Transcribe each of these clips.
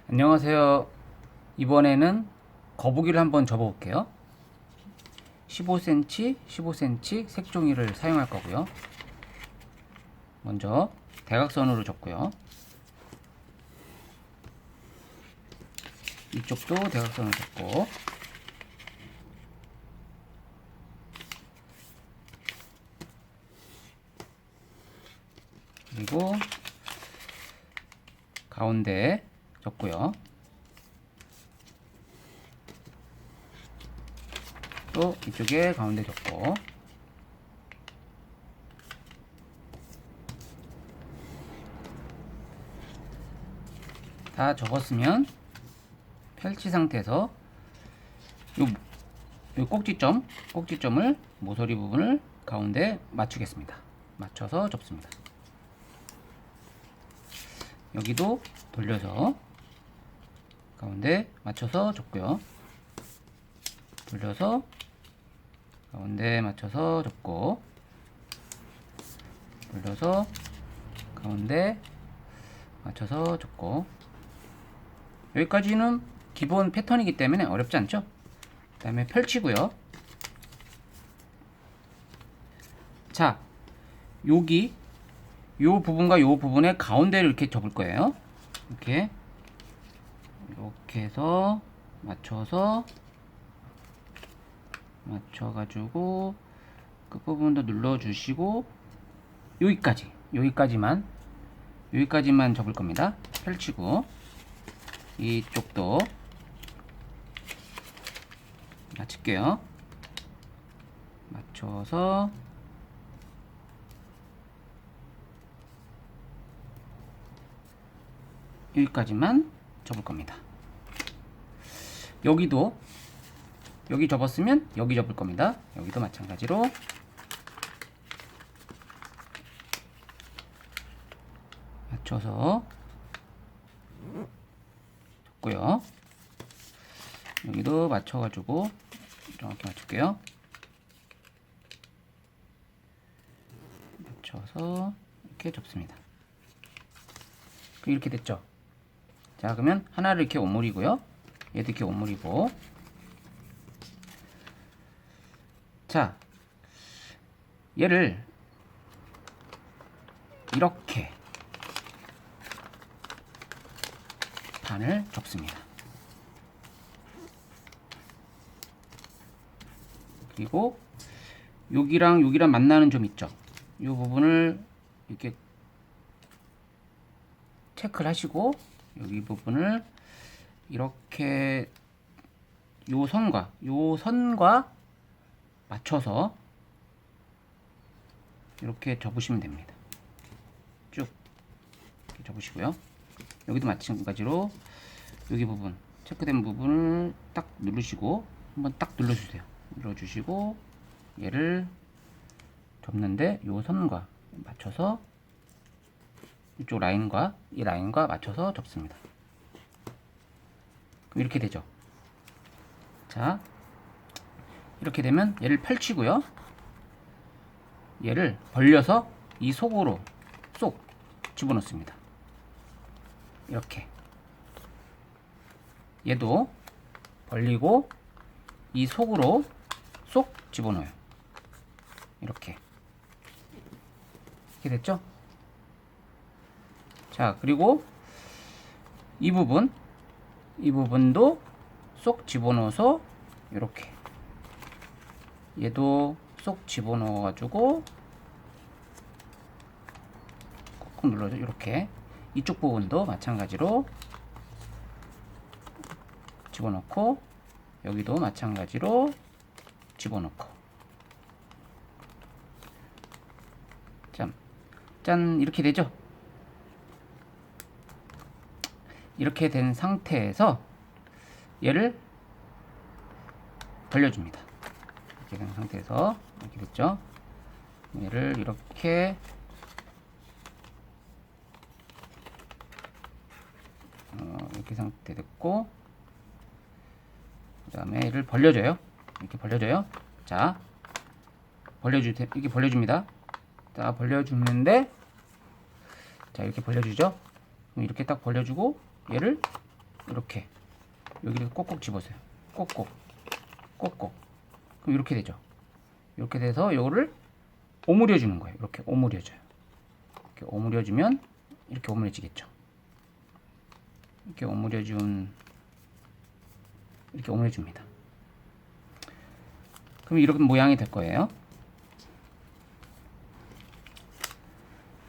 안녕하세요. 이번에는 거북이를 한번 접어볼게요. 15cm, 15cm 색종이를 사용할 거고요. 먼저 대각선으로 접고요. 이쪽도 대각선으로 접고, 그리고 가운데 접고요. 또 이쪽에 가운데 접고, 다 접었으면 펼치 상태에서 요 꼭지점을 모서리 부분을 가운데 맞추겠습니다. 맞춰서 접습니다. 여기도 돌려서 가운데 맞춰서 접고요. 돌려서 가운데 맞춰서 접고, 돌려서 가운데 맞춰서 접고. 여기까지는 기본 패턴이기 때문에 어렵지 않죠? 그 다음에 펼치고요. 자, 여기 요 부분과 요 부분의 가운데를 이렇게 접을 거예요. 이렇게 해서 맞춰가지고 끝부분도 눌러주시고, 여기까지만 접을 겁니다. 펼치고, 이쪽도 맞출게요. 맞춰서 여기까지만 접을 겁니다. 여기 접었으면 여기 접을 겁니다. 여기도 마찬가지로 맞춰서 접고요. 여기도 맞춰가지고 정확히 맞출게요. 맞춰서 이렇게 접습니다. 이렇게 됐죠? 자, 그러면 하나를 이렇게 오므리고요. 얘도 이렇게 오므리고. 자, 얘를 이렇게 반을 접습니다. 그리고 여기랑 만나는 점 있죠? 이 부분을 이렇게 체크를 하시고, 여기 부분을 이렇게 요 선과 맞춰서 이렇게 접으시면 됩니다. 쭉 이렇게 접으시고요. 여기도 마찬가지로 여기 부분 체크된 부분을 딱 누르시고, 한번 딱 눌러주시고 얘를 접는데 요 선과 맞춰서 이쪽 이 라인과 맞춰서 접습니다. 그럼 이렇게 되죠. 자, 이렇게 되면 얘를 펼치고요. 얘를 벌려서 이 속으로 쏙 집어넣습니다. 이렇게. 얘도 벌리고 이 속으로 쏙 집어넣어요. 이렇게 됐죠? 자, 그리고 이 부분도 쏙 집어넣어서 이렇게, 얘도 쏙 집어넣어 가지고 꾹꾹 눌러줘. 이렇게 이쪽 부분도 마찬가지로 집어넣고, 여기도 마찬가지로 집어넣고. 짠, 이렇게 되죠? 이렇게 된 상태에서 얘를 벌려줍니다. 이렇게 된 상태에서 이렇게 됐죠? 얘를 이렇게 이렇게 상태 됐고, 그 다음에 얘를 벌려줘요. 이렇게 벌려줘요. 자, 이렇게 벌려줍니다. 자, 벌려주는데, 자, 이렇게 벌려주죠. 그럼 이렇게 딱 벌려주고 얘를 이렇게 여기를 꼭꼭 집어서요. 꼭꼭 꼭꼭. 그럼 이렇게 되죠. 이렇게 돼서 요거를 오므려 주는 거예요. 이렇게 오므려줘요. 이렇게 오므려주면 이렇게 오므려지겠죠. 이렇게 오므려줍니다. 그럼 이런 모양이 될 거예요.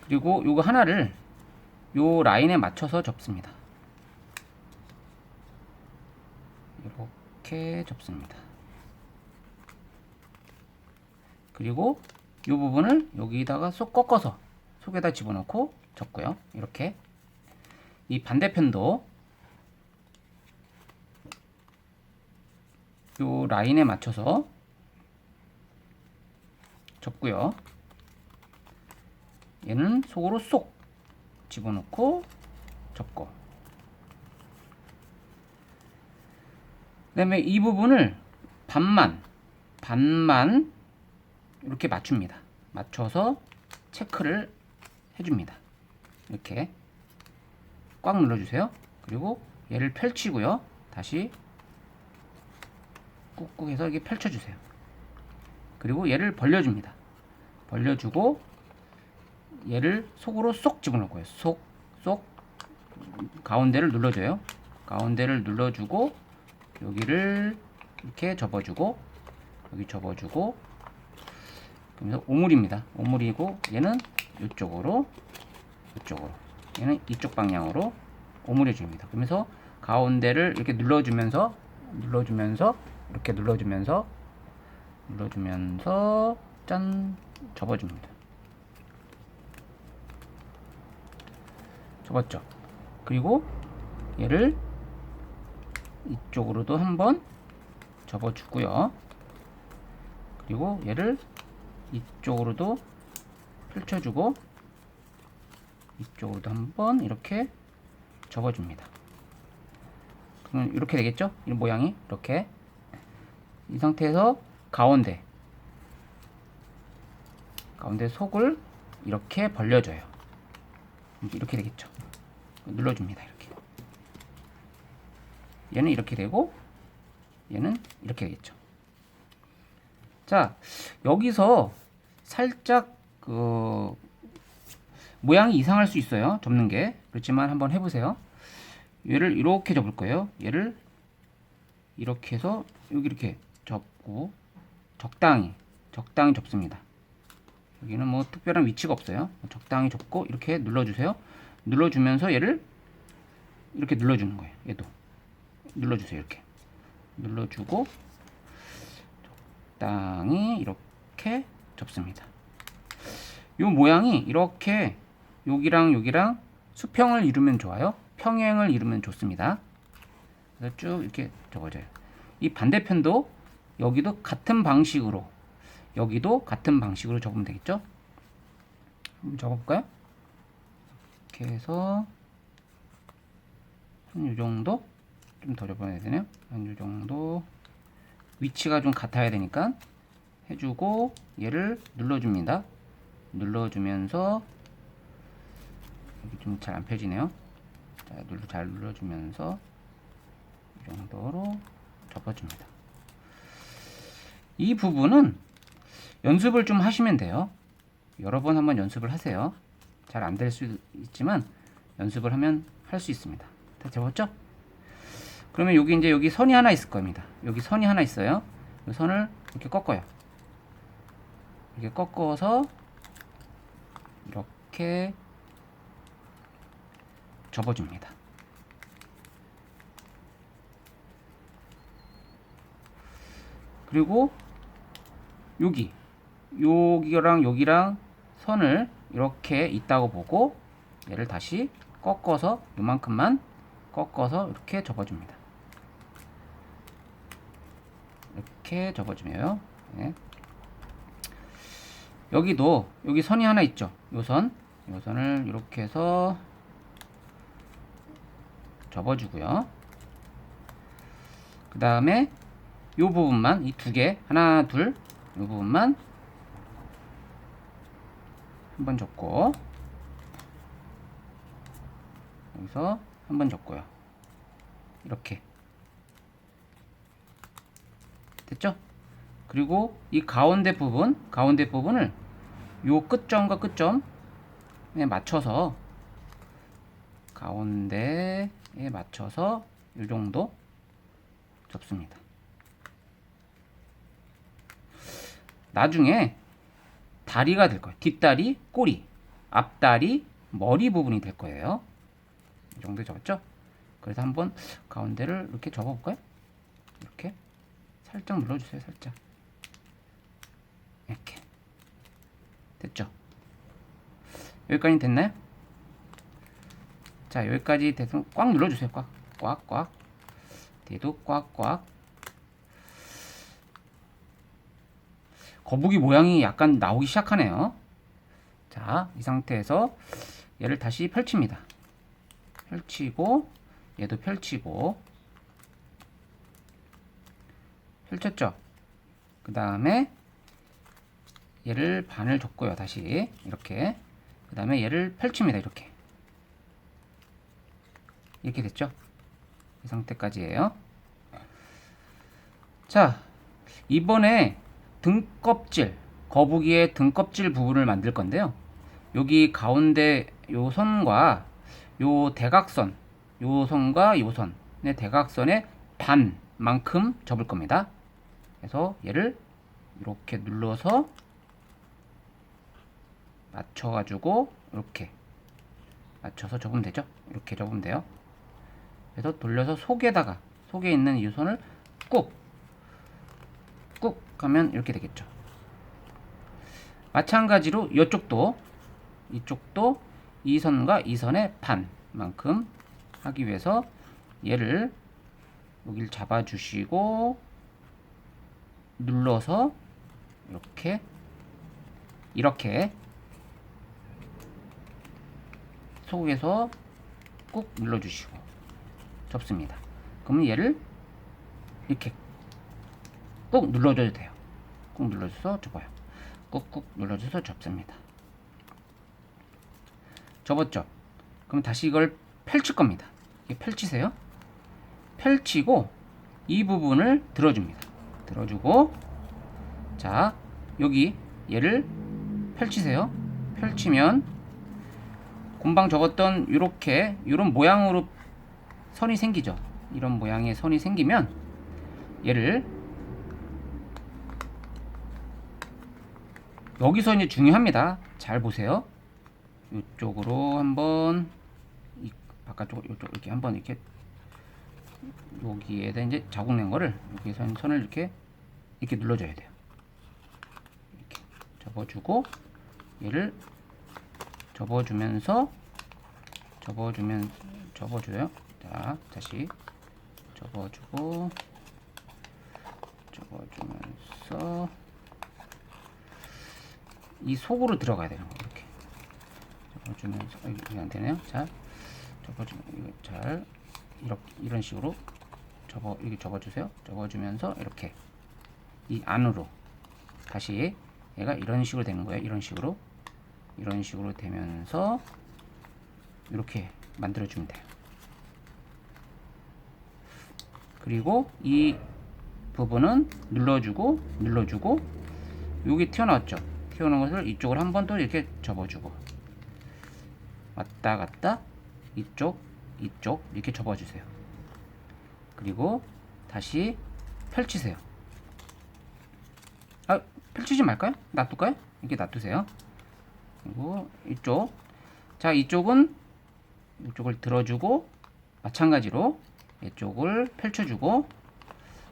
그리고 요거 하나를 요 라인에 맞춰서 접습니다. 이렇게 접습니다. 그리고 이 부분을 여기다가 쏙 꺾어서 속에다 집어넣고 접고요. 이렇게 이 반대편도 요 라인에 맞춰서 접고요. 얘는 속으로 쏙 집어넣고 접고, 그 다음에 이 부분을 반만 이렇게 맞춥니다. 맞춰서 체크를 해줍니다. 이렇게 꽉 눌러주세요. 그리고 얘를 펼치고요. 다시 꾹꾹 해서 이렇게 펼쳐주세요. 그리고 얘를 벌려줍니다. 벌려주고 얘를 속으로 쏙 집어넣을 거예요. 쏙 가운데를 눌러줘요. 가운데를 눌러주고 여기를 이렇게 접어주고 여기 접어주고, 그러면서 오므립니다. 오므리고 얘는 이쪽으로 얘는 이쪽 방향으로 오므려 줍니다. 그러면서 가운데를 이렇게 눌러주면서 이렇게 눌러주면서 짠 접어줍니다. 접었죠. 그리고 얘를 이쪽으로도 한번 접어주고요. 그리고 얘를 이쪽으로도 펼쳐주고 이쪽으로도 한번 이렇게 접어줍니다. 그러면 이렇게 되겠죠? 이 모양이 이렇게. 이 상태에서 가운데 속을 이렇게 벌려줘요. 이렇게 되겠죠? 눌러줍니다. 이렇게. 얘는 이렇게 되고 얘는 이렇게 되겠죠. 자, 여기서 살짝 모양이 이상할 수 있어요. 접는 게. 그렇지만 한번 해보세요. 얘를 이렇게 접을 거예요. 얘를 이렇게 해서 여기 이렇게 접고 적당히 접습니다. 여기는 뭐 특별한 위치가 없어요. 적당히 접고 이렇게 눌러주세요. 눌러주면서 얘를 이렇게 눌러주는 거예요. 얘도 눌러주세요. 이렇게 눌러주고 적당히 이렇게 접습니다. 이 모양이 이렇게 여기랑 수평을 이루면 좋아요. 평행을 이루면 좋습니다. 그래서 쭉 이렇게 접어져요. 이 반대편도 여기도 같은 방식으로 접으면 되겠죠? 한번 접어볼까요? 이렇게 해서 한 이 정도 좀 더 접어야 되네요. 한 이 정도 위치가 좀 같아야 되니까 해주고 얘를 눌러줍니다. 눌러주면서 여기 좀 잘 안 펴지네요. 자, 잘 눌러주면서 이 정도로 접어줍니다. 이 부분은 연습을 좀 하시면 돼요. 여러 번 한번 연습을 하세요. 잘 안 될 수 있지만 연습을 하면 할 수 있습니다. 다 접었죠? 그러면 여기 선이 하나 있을 겁니다. 여기 선이 하나 있어요. 이 선을 이렇게 꺾어요. 이렇게 꺾어서 이렇게 접어줍니다. 그리고 여기랑 선을 이렇게 있다고 보고 얘를 다시 꺾어서 요만큼만 꺾어서 이렇게 접어줍니다. 이렇게 접어주며요. 네. 여기 선이 하나 있죠. 요 선을 이렇게 해서 접어주고요. 그 다음에 요 부분만, 이 두 개, 하나, 둘, 요 부분만 한번 접고, 여기서 한번 접고요. 이렇게 됐죠? 그리고 이 가운데 부분을 요 끝점과 끝점에 맞춰서 가운데에 맞춰서 이 정도 접습니다. 나중에 다리가 될 거예요. 뒷다리, 꼬리, 앞다리, 머리 부분이 될 거예요. 이 정도 접었죠? 그래서 한번 가운데를 이렇게 접어볼까요? 이렇게 살짝 눌러주세요. 살짝 이렇게 됐죠? 여기까지 됐나요? 자, 여기까지 돼서 꽉 눌러주세요. 꽉. 뒤에도 꽉. 거북이 모양이 약간 나오기 시작하네요. 자, 이 상태에서 얘를 다시 펼칩니다. 펼치고 얘도 펼치고 펼쳤죠? 그 다음에 얘를 반을 접고요. 다시 이렇게 그 다음에 얘를 펼칩니다. 이렇게 됐죠? 이 상태까지예요. 자, 이번에 등껍질, 거북이의 등껍질 부분을 만들 건데요. 여기 가운데 요 선과 요 대각선, 요 선과 요 선의 대각선의 반만큼 접을 겁니다. 그래서 얘를 이렇게 눌러서 맞춰가지고 이렇게 맞춰서 접으면 되죠. 이렇게 접으면 돼요. 그래서 돌려서 속에 있는 이 선을 꾹 하면 이렇게 되겠죠. 마찬가지로 이쪽도 이 선과 이 선의 반만큼 하기 위해서 얘를 여기를 잡아주시고 눌러서 이렇게 속에서 꾹 눌러주시고 접습니다. 그러면 얘를 이렇게 꾹 눌러줘도 돼요. 꾹 눌러줘서 접어요. 꾹꾹 눌러줘서 접습니다. 접었죠? 그럼 다시 이걸 펼칠 겁니다. 이렇게 펼치세요. 펼치고 이 부분을 들어줍니다. 들어주고 자, 여기 얘를 펼치세요. 펼치면 금방 접었던 이런 모양으로 선이 생기죠. 이런 모양의 선이 생기면 얘를 여기서 이제 중요합니다. 잘 보세요. 이쪽으로 한번 바깥쪽으로 이렇게 한번 이렇게 여기에다 이제 자국 낸 거를 여기서 선을 이렇게 눌러줘야 돼요. 이렇게 접어주고 얘를 접어주면서 접어줘요. 자, 다시 접어주고 접어주면서 이 속으로 들어가야 되는 거 이렇게 접어주면서 이게 안 되네요. 자, 접어주면 이거 잘 이런 식으로 이렇게 접어주세요. 접어주면서 이렇게 이 안으로 다시 얘가 이런 식으로 되는 거예요. 이런 식으로 되면서 이렇게 만들어주면 돼요. 그리고 이 부분은 눌러주고 여기 튀어나왔죠. 튀어나온 것을 이쪽으로 한 번 더 이렇게 접어주고 왔다 갔다 이쪽 이렇게 접어주세요. 그리고 다시 펼치세요. 펼치지 말까요? 놔둘까요? 이렇게 놔두세요. 그리고 이쪽을 들어주고 마찬가지로 이쪽을 펼쳐주고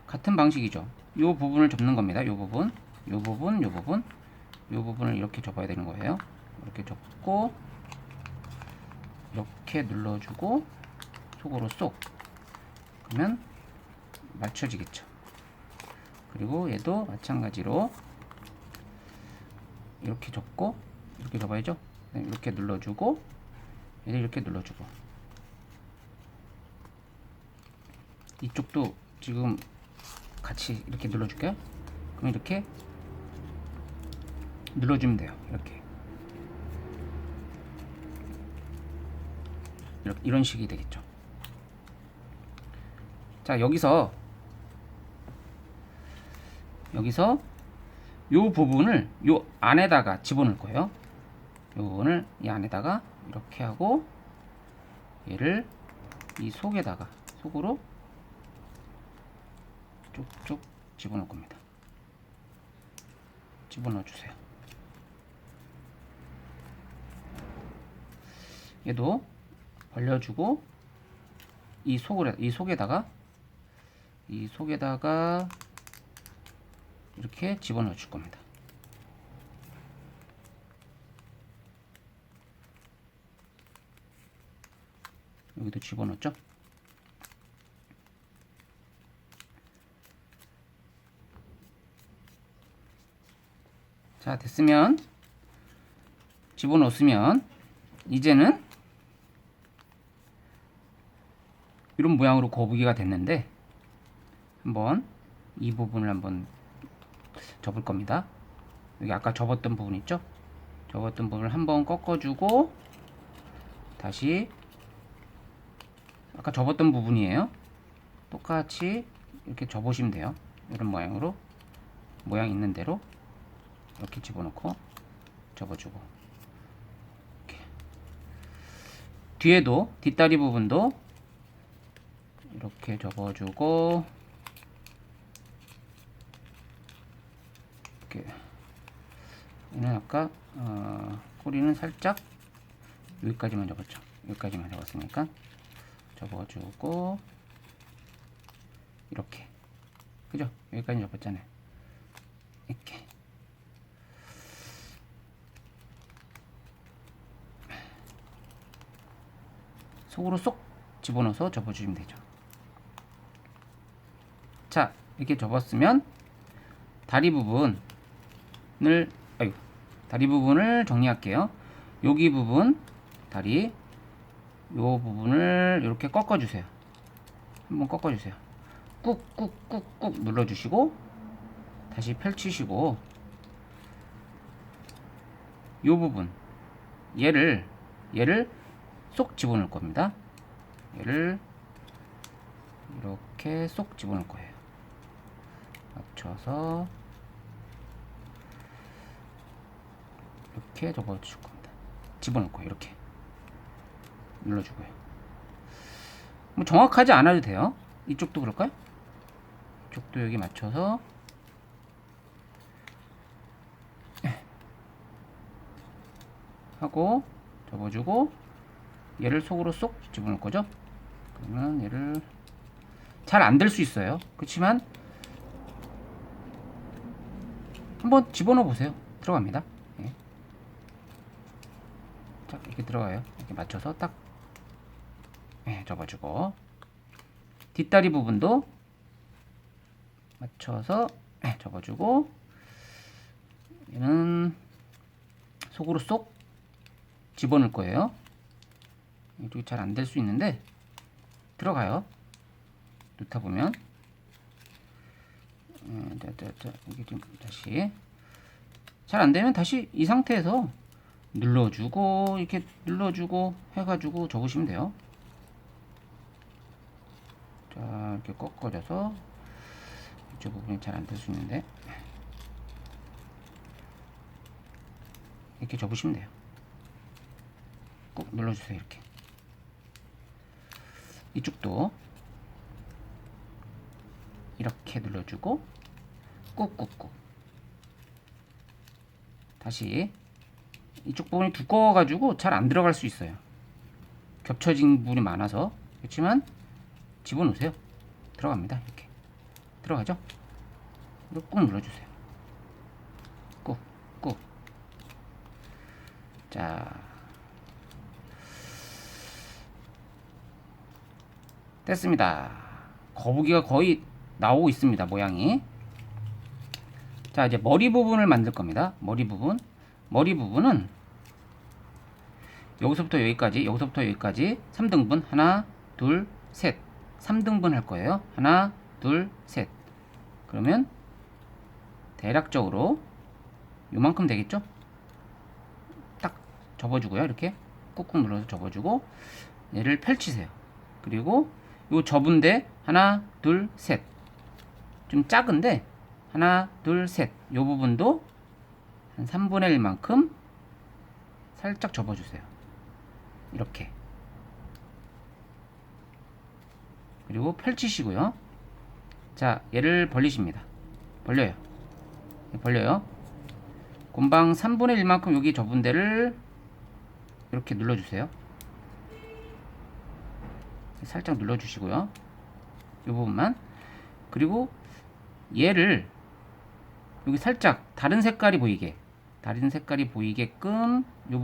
같은 방식이죠. 이 부분을 접는 겁니다. 이 부분을 이렇게 접어야 되는 거예요. 이렇게 접고 이렇게 눌러주고 속으로 쏙 그러면 맞춰지겠죠. 그리고 얘도 마찬가지로 이렇게 접고 이렇게 접어야죠. 이렇게 눌러주고 얘를 이렇게 눌러주고 이쪽도 지금 같이 이렇게 눌러줄게요. 그럼 이렇게 눌러주면 돼요. 이런 식이 되겠죠. 자, 여기서 요 부분을 요 안에다가 집어넣을 거예요. 요 부분을 이 안에다가 이렇게 하고 얘를 이 속으로 쭉쭉 집어넣을 겁니다. 집어넣어 주세요. 얘도 벌려주고 이 속에다가 이렇게 집어넣어 줄 겁니다. 여기도 집어넣었죠? 자, 됐으면 집어넣었으면 이제는 이런 모양으로 거북이가 됐는데 한번 이 부분을 한번 접을 겁니다. 여기 아까 접었던 부분 있죠? 접었던 부분을 한번 꺾어주고 다시 아까 접었던 부분이에요. 똑같이 이렇게 접으시면 돼요. 이런 모양으로 모양 있는 대로 이렇게 집어넣고 접어주고 이렇게. 뒤에도 뒷다리 부분도 이렇게 접어주고 이렇게. 얘는 아까 꼬리는 살짝 여기까지만 접었죠. 여기까지만 접었으니까 접어주고 이렇게, 그죠? 여기까지 접었잖아요. 이렇게 속으로 쏙 집어넣어서 접어주시면 되죠. 자, 이렇게 접었으면 다리 부분을 정리할게요. 여기 부분 다리 요 부분을 이렇게 꺾어주세요. 한번 꺾어주세요. 꾹꾹꾹꾹 눌러주시고 다시 펼치시고 요 부분 얘를 쏙 집어넣을 겁니다. 얘를 이렇게 쏙 집어넣을 거예요. 맞춰서 이렇게 접어줄 겁니다. 집어넣을 거예요. 이렇게 눌러주고요. 뭐 정확하지 않아도 돼요. 이쪽도 그럴까요? 이쪽도 여기 맞춰서 하고 접어주고 얘를 속으로 쏙 집어넣을 거죠. 그러면 얘를 잘 안 될 수 있어요. 그렇지만 한번 집어넣어 보세요. 들어갑니다. 예. 자, 이렇게 들어가요. 이렇게 맞춰서 딱 접어주고 뒷다리 부분도 맞춰서 접어주고 얘는 속으로 쏙 집어넣을 거예요. 이쪽이 잘 안 될 수 있는데 들어가요. 놓다 보면 이게 좀 다시 잘 안 되면 다시 이 상태에서 눌러주고 이렇게 눌러주고 해가지고 접으시면 돼요. 자, 이렇게 꺾어져서 이쪽 부분이 잘 안 될 수 있는데 이렇게 접으시면 돼요. 꾹 눌러주세요. 이렇게 이쪽도 이렇게 눌러주고 꾹꾹꾹 다시 이쪽 부분이 두꺼워가지고 잘 안 들어갈 수 있어요. 겹쳐진 부분이 많아서. 그렇지만 집어넣으세요. 들어갑니다. 이렇게 들어가죠. 이거 꾹 눌러주세요. 꾹꾹. 자, 됐습니다. 거북이가 거의 나오고 있습니다. 모양이. 자, 이제 머리 부분을 만들 겁니다. 머리 부분은 여기서부터 여기까지 3등분 하나 둘 셋 3등분 할 거예요. 하나 둘 셋. 그러면 대략적으로 요만큼 되겠죠? 딱 접어주고요. 이렇게 꾹꾹 눌러서 접어주고 얘를 펼치세요. 그리고 요 접은데 하나, 둘, 셋. 좀 작은데 하나, 둘, 셋. 요 부분도 한 3분의 1만큼 살짝 접어주세요. 이렇게. 그리고 펼치시고요. 자, 얘를 벌리십니다. 벌려요. 벌려요. 곰방 3분의 1만큼 여기 접은 데를 이렇게 눌러주세요. 살짝 눌러주시고요. 이 부분만. 그리고 얘를 여기 살짝 다른 색깔이 보이게끔 요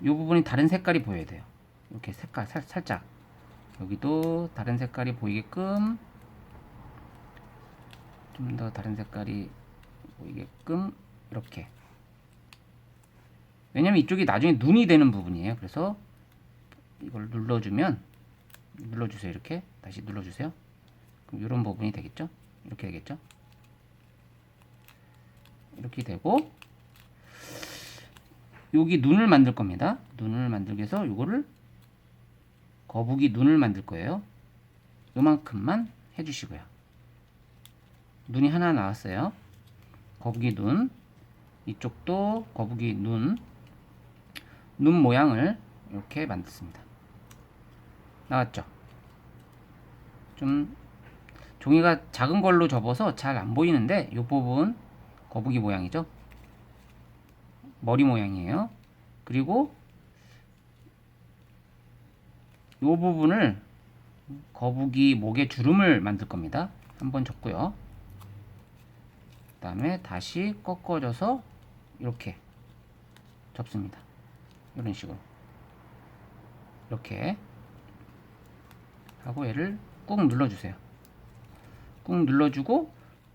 부분이 다른 색깔이 보여야 돼요. 이렇게 색깔 살짝 여기도 다른 색깔이 보이게끔 좀 더 다른 색깔이 보이게끔 이렇게. 왜냐면 이쪽이 나중에 눈이 되는 부분이에요. 그래서 이걸 눌러주세요. 이렇게 다시 눌러주세요. 그럼 이런 부분이 되겠죠? 이렇게 되겠죠? 이렇게 되고 여기 눈을 만들 겁니다. 눈을 만들기 위해서 이거를 거북이 눈을 만들 거예요. 요만큼만 해주시고요. 눈이 하나 나왔어요. 거북이 눈. 이쪽도 거북이 눈 모양을 이렇게 만들습니다. 나왔죠? 좀 종이가 작은 걸로 접어서 잘 안 보이는데 이 부분 거북이 모양이죠. 머리 모양이에요. 그리고 이 부분을 거북이 목에 주름을 만들 겁니다. 한번 접고요. 그 다음에 다시 꺾어져서 이렇게 접습니다. 이런 식으로 이렇게 하고 얘를 꾹 눌러주세요. 꾹 눌러주고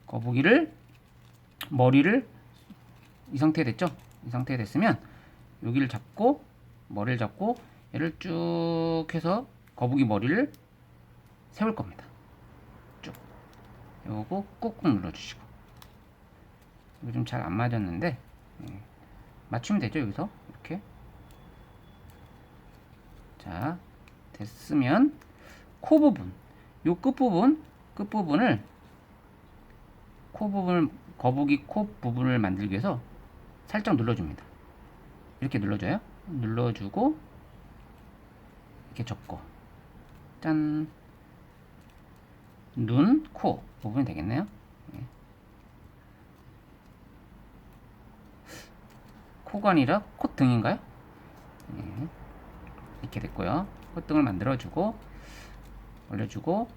거북이를 머리를 이 상태 됐죠? 이 상태 됐으면 여기를 잡고 머리를 잡고 얘를 쭉 해서 거북이 머리를 세울 겁니다. 쭉 요거 꾹꾹 눌러주시고 이거 좀 잘 안 맞았는데 맞추면 되죠. 여기서 이렇게. 자, 됐으면 코 부분, 요 끝부분을 거북이 코 부분을 만들기 위해서 살짝 눌러줍니다. 이렇게 눌러줘요. 눌러주고 이렇게 접고 짠. 눈, 코 부분이 되겠네요. 코가 아니라 콧등인가요? 이렇게 됐고요. 콧등을 만들어주고 올려주고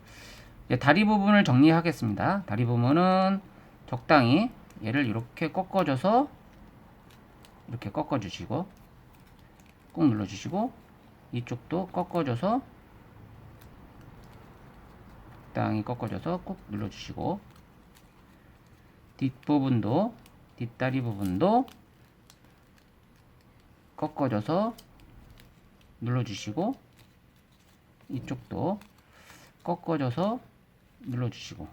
다리 부분을 정리하겠습니다. 다리 부분은 적당히 얘를 이렇게 꺾어줘서 이렇게 꺾어주시고 꾹 눌러주시고 이쪽도 꺾어줘서 적당히 꺾어줘서 꾹 눌러주시고 뒷다리 부분도 꺾어줘서 눌러주시고 이쪽도 꺾어줘서 눌러주시고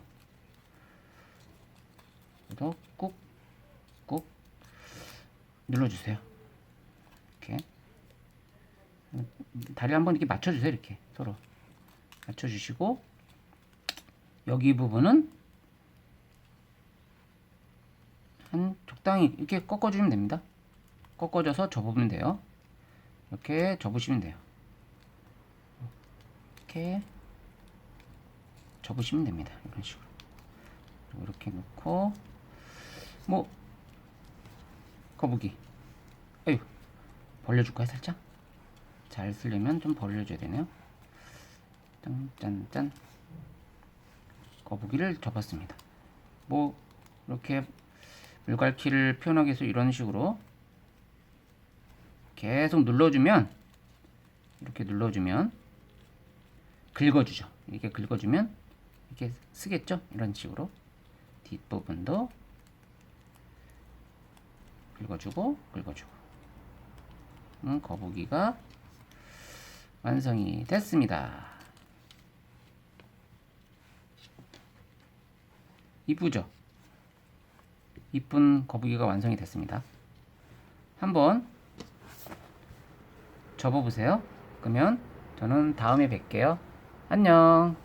그래서 꾹꾹 눌러주세요. 이렇게 다리 한번 이렇게 맞춰주세요. 이렇게 서로 맞춰주시고 여기 부분은 한 적당히 이렇게 꺾어주시면 됩니다. 꺾어줘서 접으면 돼요. 이렇게 접으시면 돼요. 이렇게 접으시면 됩니다. 이런 식으로. 그리고 이렇게 놓고 뭐 거북이 아유 벌려줄까요? 살짝 잘 쓰려면 좀 벌려줘야 되네요. 짠짠짠 거북이를 접었습니다. 뭐 이렇게 물갈퀴를 표현하기 위해서 이런 식으로 계속 눌러주면 이렇게 눌러주면 긁어주죠. 이렇게 긁어주면 이렇게 쓰겠죠. 이런 식으로 뒷부분도 긁어주고 거북이가 완성이 됐습니다. 이쁘죠? 이쁜 거북이가 완성이 됐습니다. 한번 접어보세요. 그러면 저는 다음에 뵐게요. 안녕.